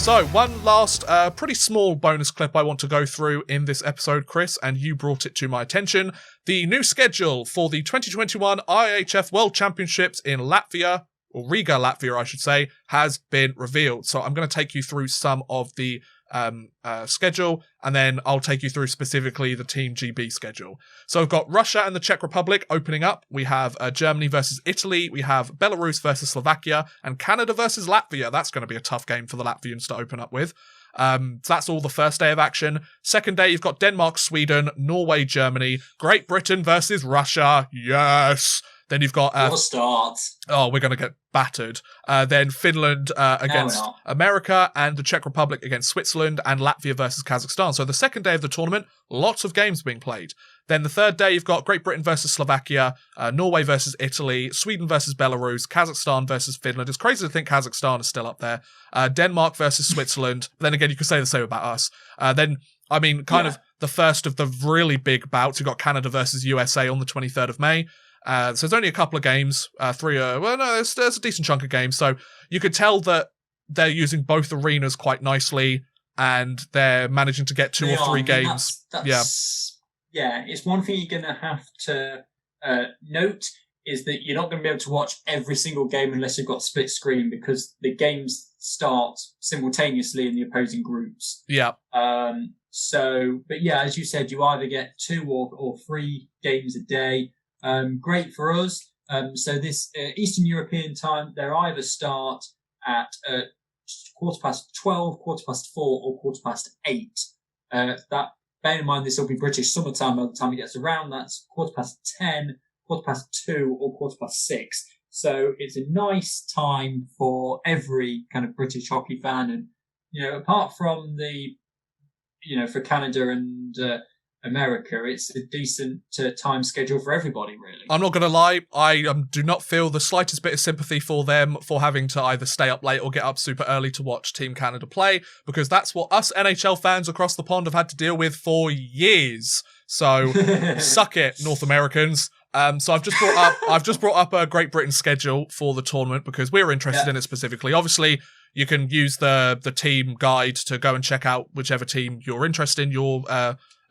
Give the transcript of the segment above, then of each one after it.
So, one last pretty small bonus clip I want to go through in this episode, Chris, and you brought it to my attention. The new schedule for the 2021 IIHF World Championships in Latvia, or Riga, Latvia, I should say, has been revealed. So I'm going to take you through some of the schedule, and then I'll take you through specifically the Team GB schedule. So we've got Russia and the Czech Republic opening up. We have Germany versus Italy. We have Belarus versus Slovakia, and Canada versus Latvia. That's going to be a tough game for the Latvians to open up with. So that's all the first day of action. Second day, you've got Denmark, Sweden, Norway, Germany, Great Britain versus Russia. Yes. Then you've got... what a start. Oh, we're going to get battered. Then Finland against America, and the Czech Republic against Switzerland, and Latvia versus Kazakhstan. So the second day of the tournament, lots of games being played. Then the third day, you've got Great Britain versus Slovakia, Norway versus Italy, Sweden versus Belarus, Kazakhstan versus Finland. It's crazy to think Kazakhstan is still up there. Denmark versus Switzerland. Then again, you could say the same about us. Then, I mean, of the first of the really big bouts. You've got Canada versus USA on the 23rd of May. So there's only a couple of games, there's a decent chunk of games. So you could tell that they're using both arenas quite nicely, and they're managing to get two or three games. Yeah, it's one thing you're going to have to note is that you're not going to be able to watch every single game unless you've got split screen, because the games start simultaneously in the opposing groups. Yeah. But yeah, as you said, you either get 2 or 3 games a day. Great for us. So this Eastern European time, they're either start at 12:15, 4:15, or 8:15. Bear in mind, this will be British summertime by the time it gets around. That's 10:15, 2:15, or 6:15. So it's a nice time for every kind of British hockey fan. And, apart from for Canada and America, it's a decent time schedule for everybody, really. I'm not going to lie, I do not feel the slightest bit of sympathy for them for having to either stay up late or get up super early to watch Team Canada play, because that's what us NHL fans across the pond have had to deal with for years. So suck it, North Americans. So I've just brought up a Great Britain schedule for the tournament because we're interested in it specifically. Obviously, you can use the team guide to go and check out whichever team you're interested in,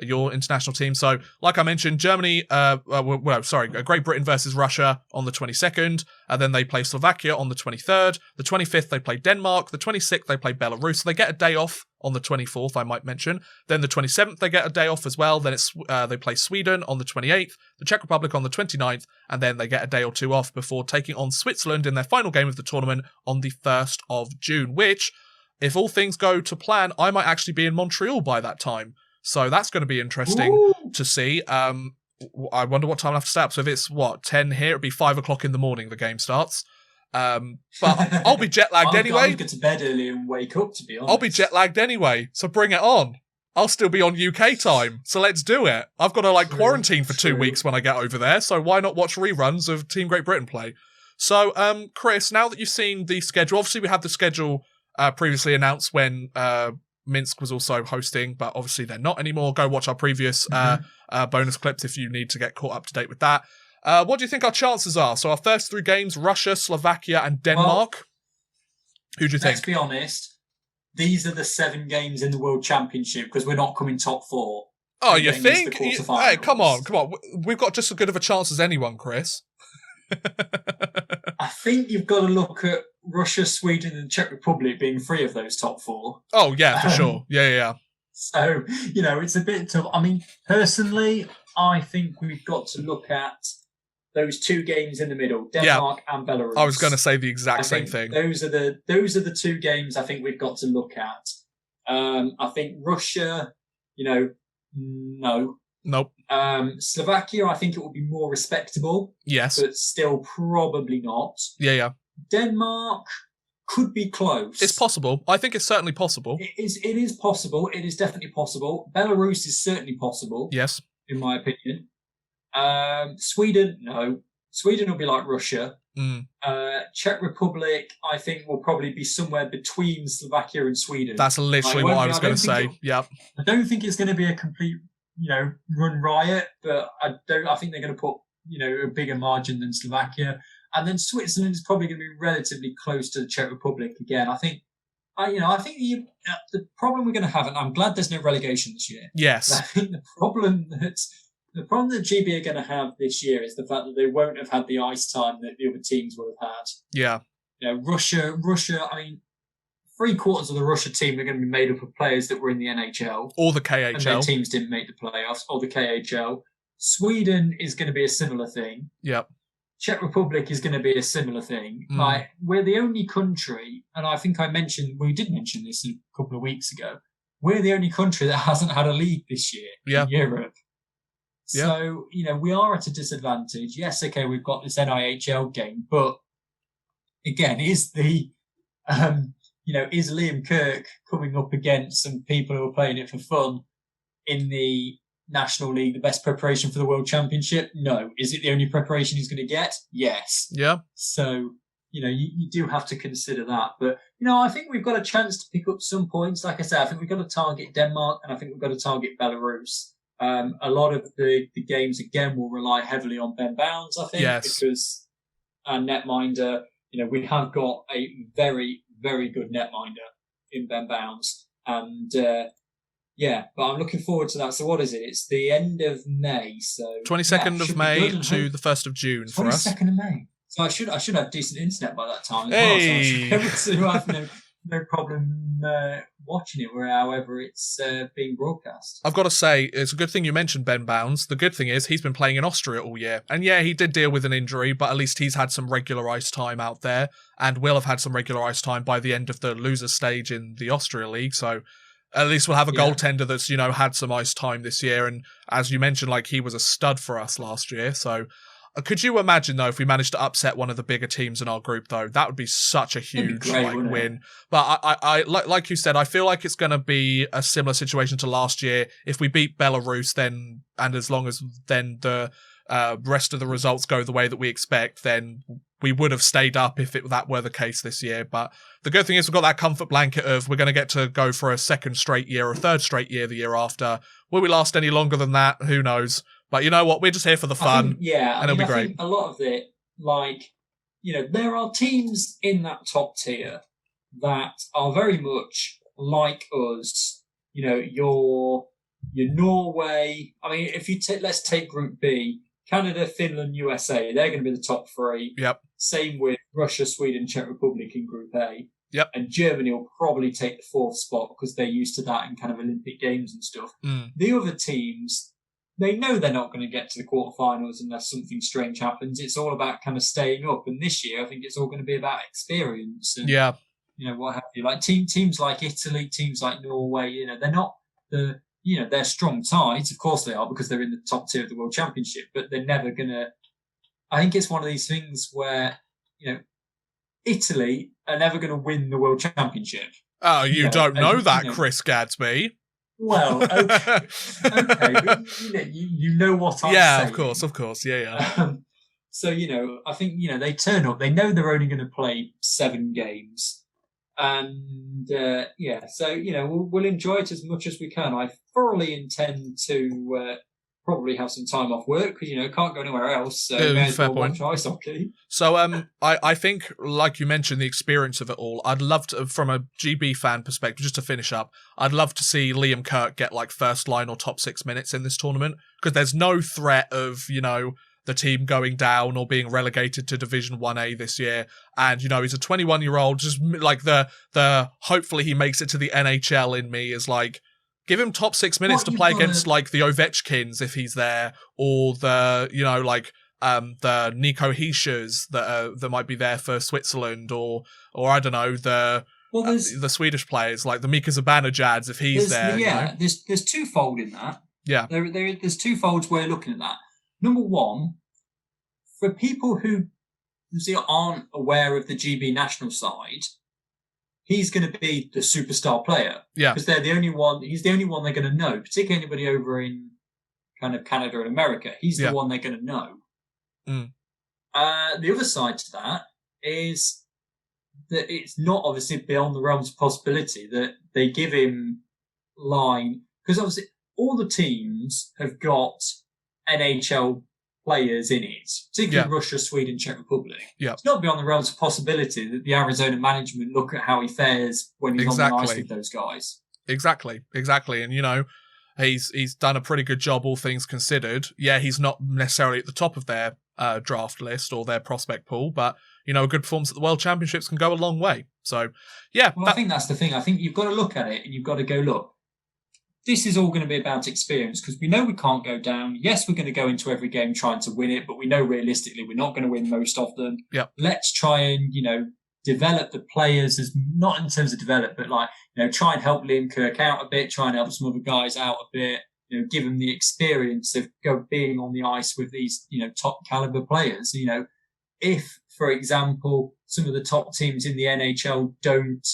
your international team. So, like I mentioned, Great Britain versus Russia on the 22nd, and then they play Slovakia on the 23rd. The 25th, they play Denmark. The 26th, they play Belarus. So they get a day off on the 24th, I might mention. Then the 27th, they get a day off as well. Then they play Sweden on the 28th, the Czech Republic on the 29th, and then they get a day or two off before taking on Switzerland in their final game of the tournament on the 1st of June, which, if all things go to plan, I might actually be in Montreal by that time. So that's going to be interesting to see. I wonder what time I'll have to stay up. So if it's, 10 here, it'll be 5 o'clock in the morning the game starts. But I'll be jet-lagged anyway. I'll get to bed early and wake up, to be honest. I'll be jet-lagged anyway, so bring it on. I'll still be on UK time, so let's do it. I've got to quarantine for 2 weeks when I get over there, so why not watch reruns of Team Great Britain play? So, Chris, now that you've seen the schedule, obviously we had the schedule previously announced when Minsk was also hosting, but obviously they're not anymore. Go watch our previous bonus clips if you need to get caught up to date with that. What do you think our chances are? So our first 3 games, Russia, Slovakia, and Denmark. Who do you think? Let's be honest. These are the 7 games in the World Championship, because we're not coming top 4. Oh, you think? Hey, come on. We've got just as good of a chance as anyone, Chris. I think you've got to look at Russia, Sweden, and Czech Republic being 3 of those top 4. Oh, yeah, for sure. Yeah. So, it's a bit tough. I mean, personally, I think we've got to look at those 2 games in the middle, Denmark and Belarus. I was going to say the exact same thing. Those are the 2 games I think we've got to look at. I think Russia, no. Nope. Slovakia, I think it will be more respectable. Yes. But still probably not. Yeah. Denmark could be close. It's possible. I think it's certainly possible. It is possible. It is definitely possible. Belarus is certainly possible. Yes. In my opinion. Sweden, no. Sweden will be like Russia. Czech Republic, I think, will probably be somewhere between Slovakia and Sweden. That's literally what I was going to say. Yeah. I don't think it's going to be a complete, run riot, but I think they're going to put, a bigger margin than Slovakia. And then Switzerland is probably going to be relatively close to the Czech Republic again. I think I think the problem we're going to have, and I'm glad there's no relegation this year. Yes. I think the problem that GB are going to have this year is the fact that they won't have had the ice time that the other teams would have had. Yeah. Russia. I mean, 3/4 of the Russia team are going to be made up of players that were in the NHL or the KHL, and their teams didn't make the playoffs, or the KHL. Sweden is going to be a similar thing. Yep. Czech Republic is going to be a similar thing. Like, we're the only country, and I think we did mention this a couple of weeks ago, we're the only country that hasn't had a league this year in Europe. Yeah. So, we are at a disadvantage. Yes, okay, we've got this NIHL game, but again, is Liam Kirk coming up against some people who are playing it for fun in the National League the best preparation for the World Championship? No. Is it the only preparation he's going to get? Yes. Yeah. So, you do have to consider that. But, I think we've got a chance to pick up some points. Like I said, I think we've got to target Denmark, and I think we've got to target Belarus. A lot of the games, again, will rely heavily on Ben Bounds, I think, because our netminder, we have got a very, very good netminder in Ben Bounds. And, but I'm looking forward to that. So what is it? It's the end of May. So 22nd of May to the 1st of June for us. 22nd of May. So I should have decent internet by that time as well. So I should be able to have no problem watching it however it's being broadcast. I've got to say, it's a good thing you mentioned Ben Bounds. The good thing is he's been playing in Austria all year. And yeah, he did deal with an injury, but at least he's had some regular ice time out there and will have had some regular ice time by the end of the loser stage in the Austria League. So at least we'll have a goaltender that's, had some ice time this year. And as you mentioned, he was a stud for us last year. So could you imagine, though, if we managed to upset one of the bigger teams in our group, though? That would be such a huge win. But I like you said, I feel like it's going to be a similar situation to last year. If we beat Belarus, then, and as long as then the rest of the results go the way that we expect, then we would have stayed up if that were the case this year. But the good thing is we've got that comfort blanket of we're going to get to go for a second straight year or a third straight year the year after. Will we last any longer than that? Who knows? But you know what? We're just here for the fun. And it'll be great. I think a lot of it, there are teams in that top tier that are very much like us. Your Norway. I mean, if you let's take Group B, Canada, Finland, USA, they're going to be the top three. Yep. Same with Russia, Sweden, Czech Republic in Group A. Yep. And Germany will probably take the fourth spot because they're used to that in kind of Olympic Games and stuff. The other teams, they know they're not going to get to the quarterfinals unless something strange happens. It's all about kind of staying up. And this year, I think it's all going to be about experience and, what have you. Like teams like Italy, teams like Norway, they're not they're strong tides. Of course they are because they're in the top tier of the World Championship, but they're never going to. I think it's one of these things where, Italy are never going to win the World Championship. Oh, you don't know that, Chris Gadsby. Well, okay, but you know what I'm saying. Yeah, of course, yeah. So I think they turn up. They know they're only going to play 7 games, and so we'll enjoy it as much as we can. I thoroughly intend to probably have some time off work because can't go anywhere else. So may as well watch ice hockey. So I think, like you mentioned, the experience of it all. I'd love to, from a GB fan perspective, just to finish up, I'd love to see Liam Kirk get first line or top 6 minutes in this tournament because there's no threat of the team going down or being relegated to Division 1A this year. And he's a 21-year-old. Just the hopefully he makes it to the NHL in me is give him top 6 minutes to play against the Ovechkins if he's there, or the the Nico Hischers that might be there for Switzerland, or I don't know the Swedish players like the Mika Zibanejad if he's there. Yeah, there's twofold in that. Yeah, there's twofolds way of looking at that. Number one, for people who aren't aware of the GB national side, he's going to be the superstar player. Yeah. Because they're the only one, he's the only one they're going to know, particularly anybody over in kind of Canada and America. He's the one they're going to know. The other side to that is that it's not obviously beyond the realms of possibility that they give him line, because obviously all the teams have got NHL players in it, particularly Yeah. Russia, Sweden, Czech Republic. Yeah. It's not beyond the realms of possibility that the Arizona management look at how he fares when he's on the ice with those guys. Exactly. And, you know, he's done a pretty good job, all things considered. Yeah, he's not necessarily at the top of their draft list or their prospect pool, but, you know, a good performance at the World Championships can go a long way. So, yeah. Well, I think that's the thing. I think you've got to look at it and you've got to go, look, this is all going to be about experience because we know we can't go down. Yes, we're going to go into every game trying to win it, but we know realistically we're not going to win most of them. Yep. Let's try and, you know, develop the players as not in terms of develop, but like, you know, try and help Liam Kirk out a bit, try and help some other guys out a bit, you know, give them the experience of being on the ice with these, you know, top caliber players. You know, if, for example, some of the top teams in the NHL don't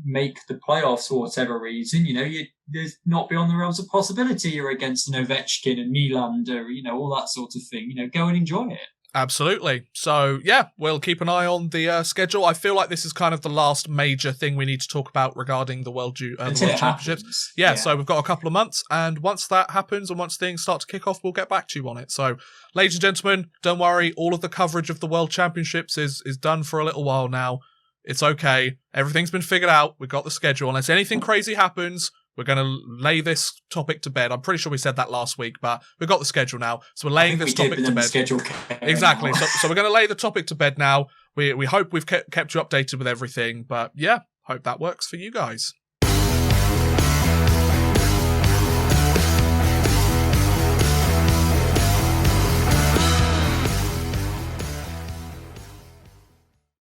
make the playoffs for whatever reason, you know, there's not beyond the realms of possibility you're against an Ovechkin and Nylander, you know, all that sort of thing. You know, go and enjoy it. Absolutely. So, yeah, we'll keep an eye on the schedule. I feel like this is kind of the last major thing we need to talk about regarding the World Championships. Yeah, so we've got a couple of months, and once that happens and once things start to kick off, we'll get back to you on it. So, ladies and gentlemen, don't worry. All of the coverage of the World Championships is done for a little while now. It's okay. Everything's been figured out. We've got the schedule. Unless anything crazy happens, we're going to lay this topic to bed. I'm pretty sure we said that last week, but we've got the schedule now. So we're laying this topic to bed. Exactly. So we're going to lay the topic to bed now. We hope we've kept you updated with everything. But yeah, hope that works for you guys.